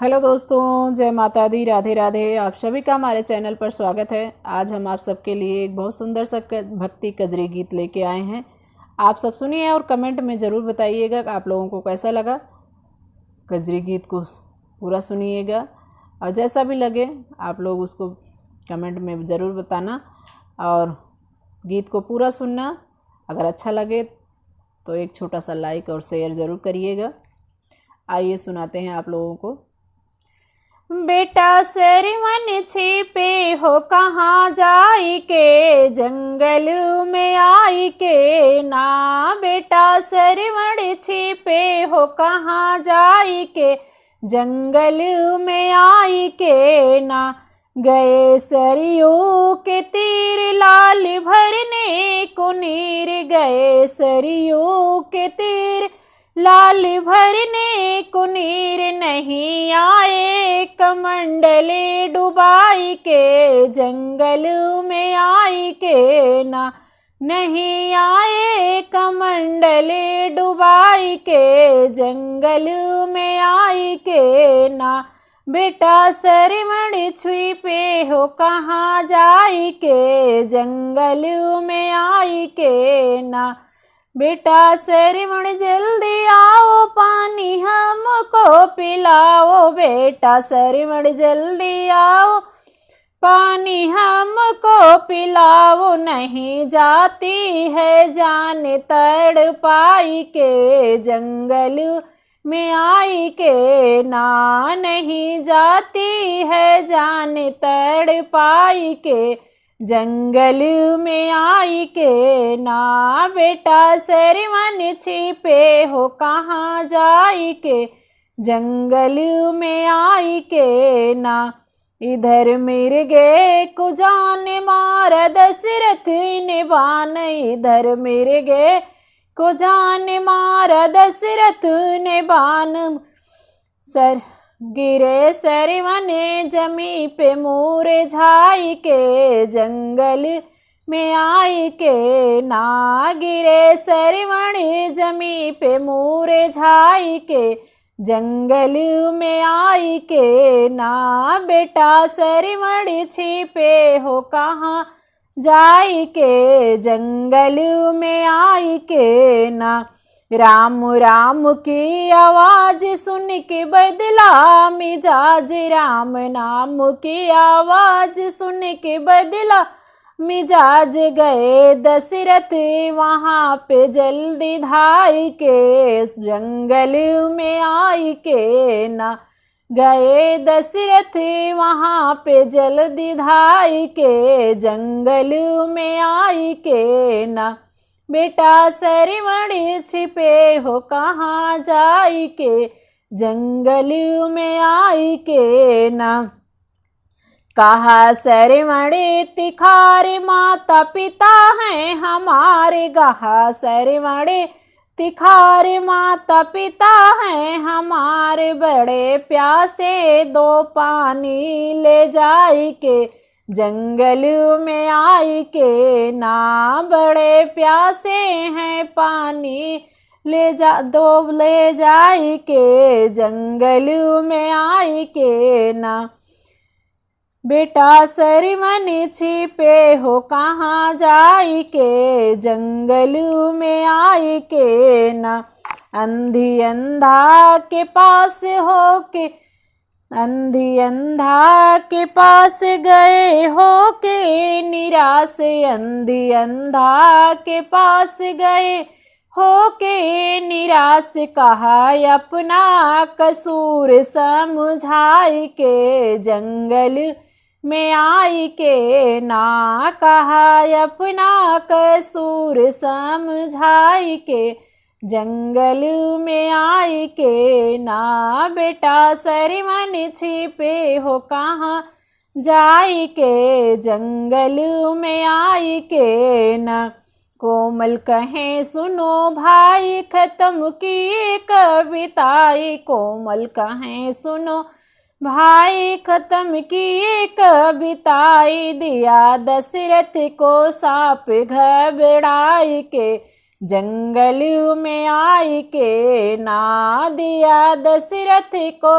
Hello दोस्तों, जय माता दी, राधे राधे। आप सभी का हमारे चैनल पर स्वागत है। आज हम आप सबके लिए एक बहुत सुंदर सा भक्ति कजरी गीत लेके आए हैं। आप सब सुनिए और कमेंट में ज़रूर बताइएगा कि आप लोगों को कैसा लगा। कजरी गीत को पूरा सुनिएगा और जैसा भी लगे आप लोग उसको कमेंट में ज़रूर बताना और गीत को पूरा सुनना। अगर अच्छा लगे तो एक छोटा सा लाइक और शेयर ज़रूर करिएगा। आइए सुनाते हैं आप लोगों को। बेटा सरवन छिपे हो कहाँ जाई के, जंगल में आई के ना। बेटा सरवन छिपे हो कहाँ जाई के, जंगल में आई के ना। गए सरयू के तीर लाल भरने को नीर, गए सरयू के तीर लाल भरने को नीर। नहीं आए कमंडले डुबाई के, जंगल में आई के ना। नहीं आए कमंडले डुबाई के, जंगल में आई के ना। बेटा सरवण छिपे हो कहाँ जाई के, जंगल में आई के ना। बेटा सरवण जल्दी आओ, पानी हमको पिलाओ। बेटा सरवण जल्दी आओ, पानी हमको पिलाओ। नहीं जाती है जान तड़पाई के, जंगल में आई के ना। नहीं जाती है जान तड़पाई के, जंगल में आई के ना। बेटा सरवन छिपे हो कहाँ जाई के, जंगल में आई के ना। इधर मिर्गे को जान मारा दशरथ ने बान, इधर मिर्गे को जान मारा दशरथ ने बान। सर गिरे सरवन जमी पे मुरझाई के, जंगल में आई के ना। गिरे सरवण जमी पे मुरझाई के, जंगल में आई के ना। बेटा सरवण छिपे हो कहाँ जाई के, जंगल में आई के ना। राम राम की आवाज सुन के बदला मिजाज, राम नाम की आवाज सुन के बदला मिजाज। गए दशरथ वहाँ पे जल्दी धाई के, जंगल में आई के ना। गए दशरथ वहाँ पे जल्दी धाई के, जंगल में आई के ना। बेटा सरवण छिपे हो कहाँ जाई के, जंगल में आई के ना। कहा सरवण तिखारे माता पिता हैं हमारे, कहा सरवण तिखारे माता पिता हैं हमारे। बड़े प्यासे दो पानी ले जाई के, जंगल में आई के ना। बड़े प्यासे हैं पानी ले जाई के, जंगल में आई के ना। बेटा सरवन छिपे हो कहाँ जाई के, जंगल में आई के ना। अंधी अंधा के पास हो के, अंधी अंधा के पास गए हो के निराश। अंधी अंधा के पास गए हो के निराश। कहा अपना कसूर समझाई के, जंगल में आई के ना। कहा अपना कसूर समझाई के, जंगल में आई के ना। बेटा सरवन छिपे हो कहाँ जाई के, जंगल में आई के ना। कोमल कहें सुनो भाई खत्म की कविताई, कोमल कहें सुनो भाई खत्म की कविताई। दिया दशरथ को साप घबराई के, जंगल में आई के ना। दिया दशरथ को